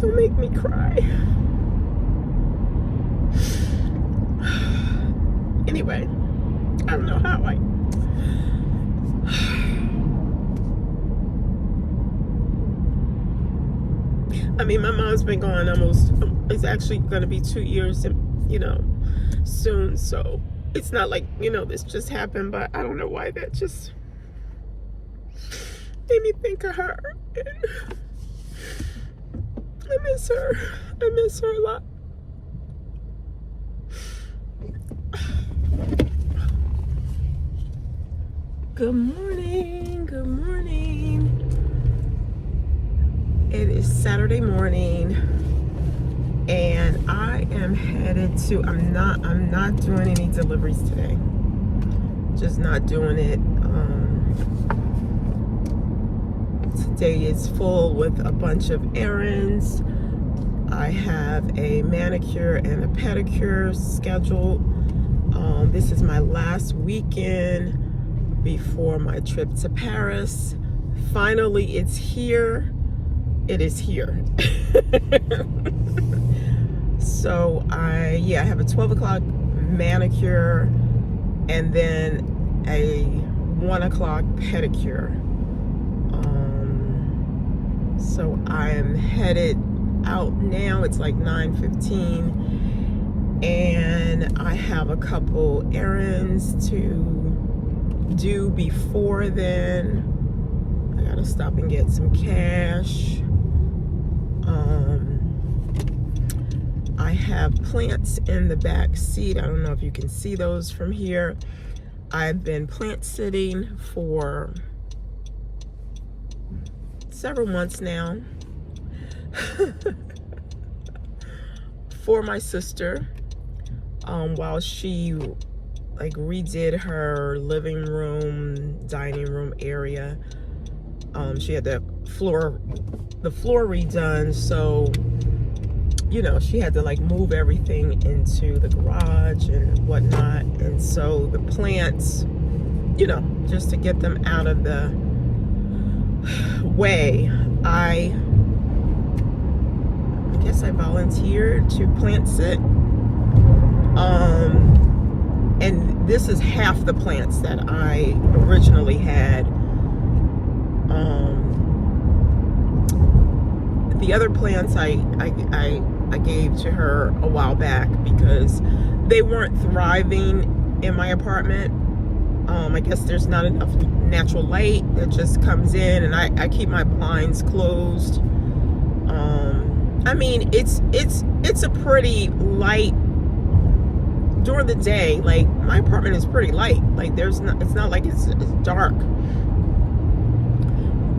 Don't make me cry. Anyway, I don't know how I mean, my mom's been gone almost, it's actually going to be 2 years, soon. So it's not like, this just happened, but I don't know why that just made me think of her. I miss her. I miss her a lot. Good morning. Good morning. It is Saturday morning, and I am headed to, I'm not doing any deliveries today. Just not doing it. Today is full with a bunch of errands. I have a manicure and a pedicure scheduled. This is my last weekend before my trip to Paris. Finally, it's here. It is here. So I have a 12 o'clock manicure and then a 1 o'clock pedicure. So I'm headed out now. It's like 9:15, and I have a couple errands to do before then. I gotta stop and get some cash. I have plants in the back seat. I don't know if you can see those from here. I've been plant sitting for several months now for my sister, while she redid her living room, dining room area. She had the floor redone, so she had to move everything into the garage and whatnot. And so the plants, just to get them out of the way, I guess I volunteered to plant sit. And this is half the plants that I originally had. The other plants I gave to her a while back because they weren't thriving in my apartment. I guess there's not enough natural light that just comes in, and I keep my blinds closed. I mean, it's a pretty light during the day. Like, my apartment is pretty light. Like, it's not like it's dark.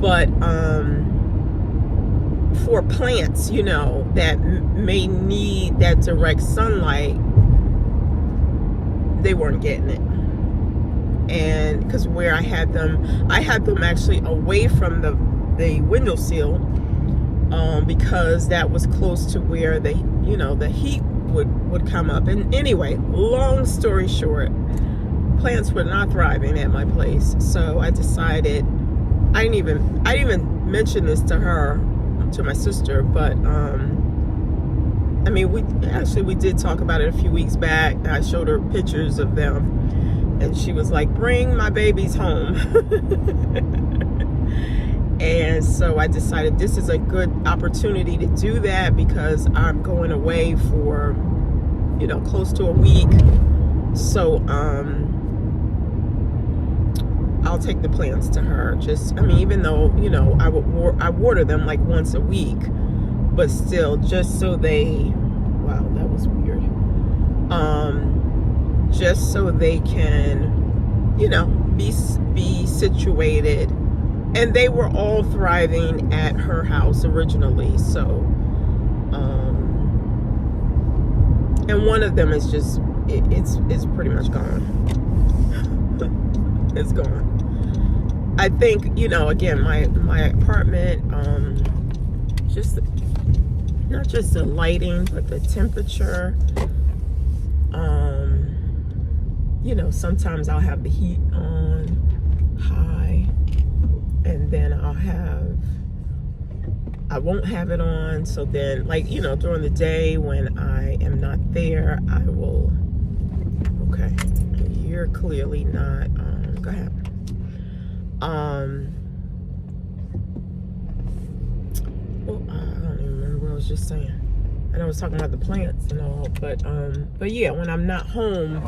But for plants, that may need that direct sunlight, they weren't getting it. And because where I had them actually away from the windowsill, because that was close to where the heat would come up. And anyway, long story short, plants were not thriving at my place. So I decided, I didn't even mention this to my sister, but I mean, we did talk about it a few weeks back. I showed her pictures of them, and she was like, bring my babies home. And so I decided this is a good opportunity to do that, because I'm going away for close to a week. So I'll take the plants to her. Even though I water them like once a week, but still, just so they, wow, that was weird. Just so they can, be situated. And they were all thriving at her house originally. So, and one of them is just, it's pretty much gone. It's gone. I think, again, my apartment, just not just the lighting, but the temperature. Sometimes I'll have the heat on high, and then I won't have it on. So then, like, during the day when I am not there, I will. Okay, you're clearly not. Go ahead. Well, I don't even remember what I was just saying. And I was talking about the plants and all, but yeah, when I'm not home,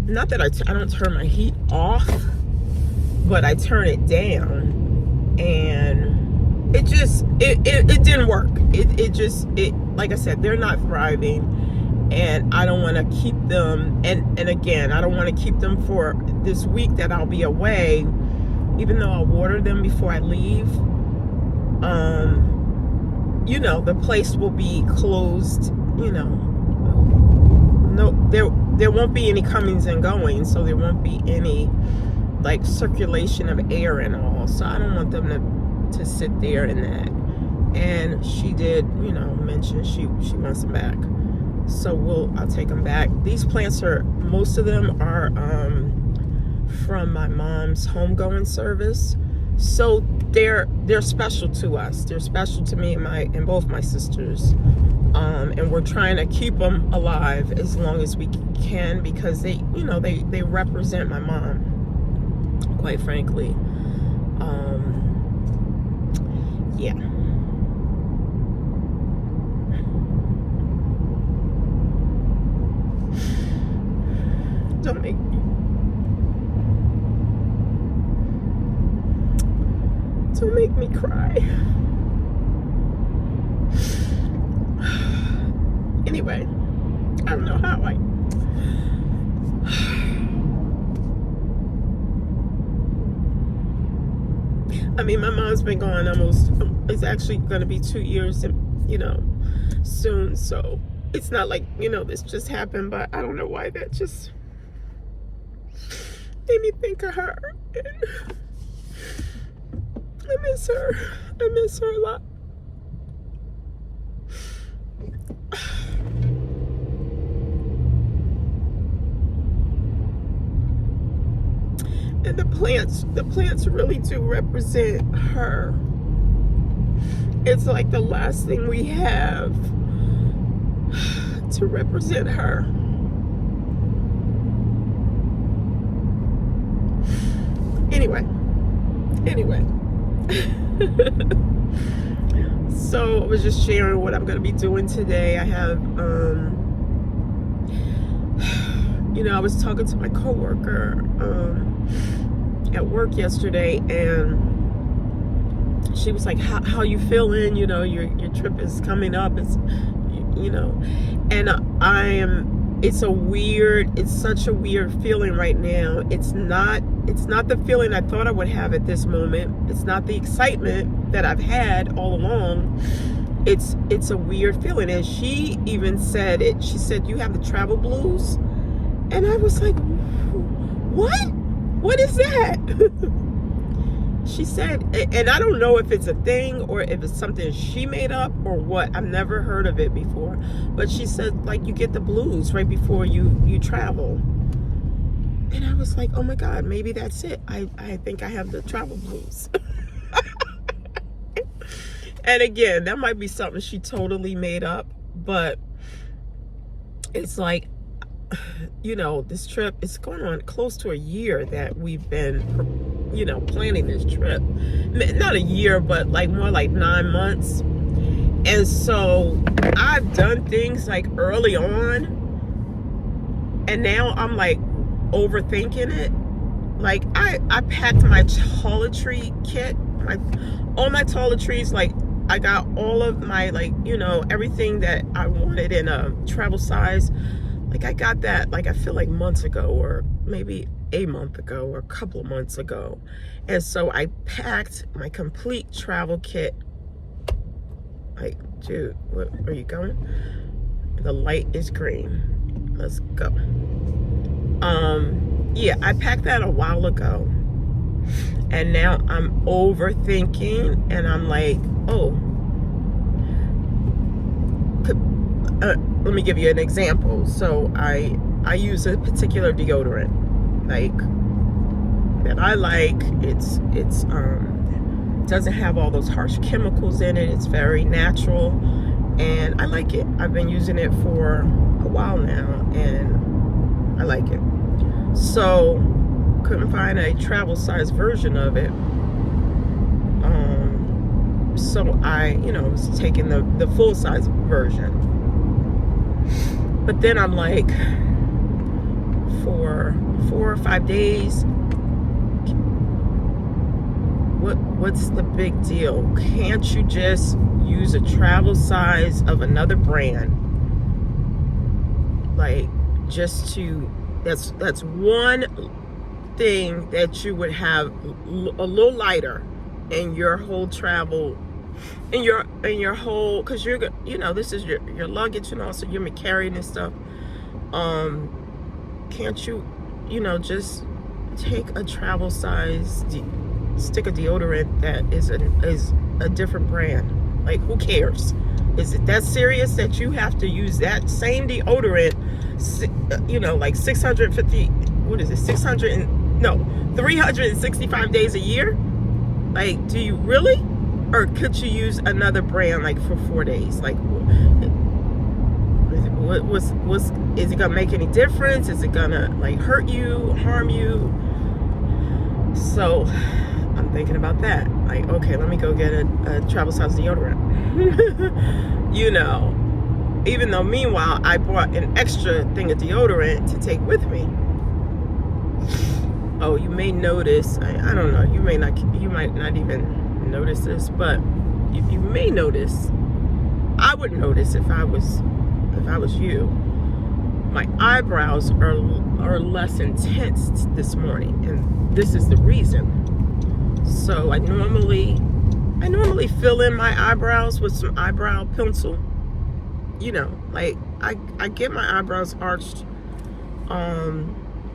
not that I don't turn my heat off, but I turn it down, and it didn't work. It like I said, they're not thriving, and I don't want to keep them, and again, I don't want to keep them for this week that I'll be away, even though I'll water them before I leave. The place will be closed, no, there won't be any comings and goings, so there won't be any like circulation of air and all. So I don't want them to sit there in that. And she did, mention she wants them back. So I'll take them back. These plants most of them are from my mom's homegoing service. So they're special to us. They're special to me and both my sisters. And we're trying to keep them alive as long as we can, because they represent my mom, quite frankly. Yeah. Don't make me cry. Anyway, I don't know how my mom's been gone it's actually going to be 2 years, soon. So it's not like, this just happened, but I don't know why that just made me think of her. I miss her a lot. And the plants really do represent her. It's like the last thing we have to represent her. Anyway. So I was just sharing what I'm going to be doing today. I have, I was talking to my coworker at work yesterday, and she was like, how you feeling? Your trip is coming up. It's, and it's such a weird feeling right now. It's not the feeling I thought I would have at this moment. It's not the excitement that I've had all along. It's a weird feeling. And she even said it. She said, "You have the travel blues?" And I was like, "What? What is that?" She said, and I don't know if it's a thing or if it's something she made up or what. I've never heard of it before. But she said, like, you get the blues right before you travel. And I was like, oh my God, maybe that's it. I think I have the travel blues. And again, that might be something she totally made up. But it's like, this trip, it's going on close to a year that we've been, planning this trip. Not a year, but more like 9 months. And so I've done things like early on, and now I'm like overthinking it. Like I packed my toiletry kit, all my toiletries, like I got all of my everything that I wanted in a travel size. Like I got that, I feel like months ago, or maybe a month ago, or a couple of months ago. And so I packed my complete travel kit. Like, dude, where are you going? The light is green. Let's go. Yeah, I packed that a while ago. And now I'm overthinking, and I'm like, oh, let me give you an example. So I use a particular deodorant. that I like. It's doesn't have all those harsh chemicals in it. It's very natural, and I like it. I've been using it for a while now, and I like it. So couldn't find a travel size version of it. So I, was taking the full size version. But then I'm like, for 4 or 5 days, what's the big deal? Can't you just use a travel size of another brand? Like, just to, that's one thing that you would have a little lighter in your whole travel, in your whole, because this is your luggage and also you're carrying and stuff. Can't you, just take a travel size stick of deodorant that is a different brand? Like, who cares? Is it that serious that you have to use that same deodorant, like 650, what is it, 365 days a year? Like, do you really? Or could you use another brand like for 4 days? Like, is it gonna make any difference? Is it gonna like hurt you, harm you? So I'm thinking about that. Like, okay, let me go get a travel size deodorant. Even though meanwhile I bought an extra thing of deodorant to take with me. Oh, you may notice, I don't know, you might not even notice this, but you may notice, I would notice if I was you, my eyebrows are less intense this morning, and this is the reason. So I normally fill in my eyebrows with some eyebrow pencil. Like I get my eyebrows arched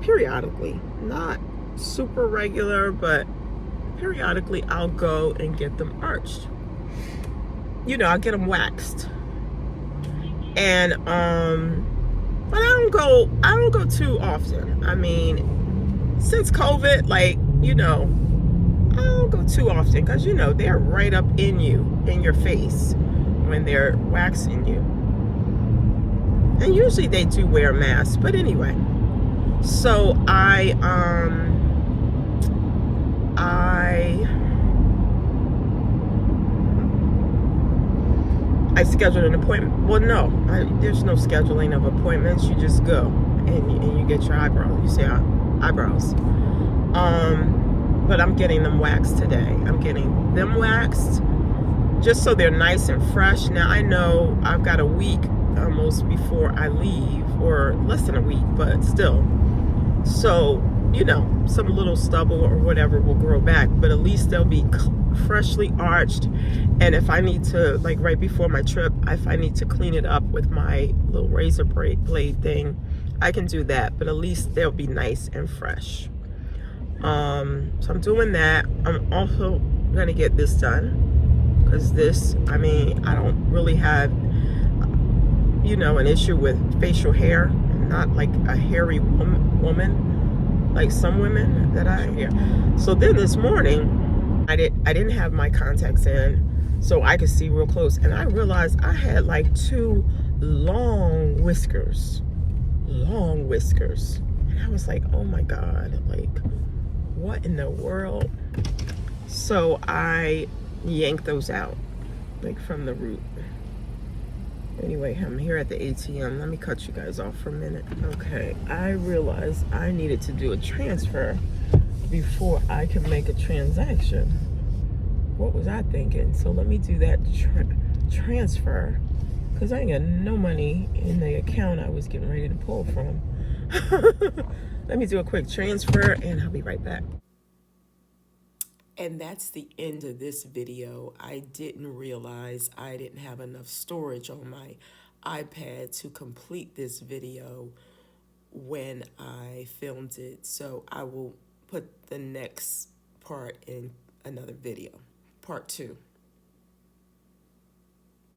periodically, not super regular, but periodically I'll go and get them arched. I'll get them waxed. And but I don't go too often. I mean, since COVID, like, I don't go too often, because they're right up in your face when they're waxing you. And usually they do wear masks, but anyway. So I scheduled an appointment. Well, no, there's no scheduling of appointments. You just go and you get your eyebrows. You say eyebrows. But I'm getting them waxed today. I'm getting them waxed just so they're nice and fresh. Now, I know I've got a week almost before I leave, or less than a week, but still. So, some little stubble or whatever will grow back, but at least they'll be freshly arched. And if I need to, like right before my trip, if I need to clean it up with my little razor blade thing, I can do that, but at least they'll be nice and fresh. So I'm doing that. I'm also gonna get this done, because I don't really have an issue with facial hair. I'm not like a hairy woman like some women that I hear. So then this morning, I didn't have my contacts in, so I could see real close, and I realized I had like 2 long whiskers, and I was like, oh my God, like, what in the world? So I yanked those out, like, from the root. Anyway, I'm here at the ATM. Let me cut you guys off for a minute. Okay, I realized I needed to do a transfer before I can make a transaction. What was I thinking? So let me do that transfer, because I ain't got no money in the account I was getting ready to pull from. Let me do a quick transfer and I'll be right back. And that's the end of this video. I didn't realize I didn't have enough storage on my iPad to complete this video when I filmed it. So I will put the next part in another video, part 2.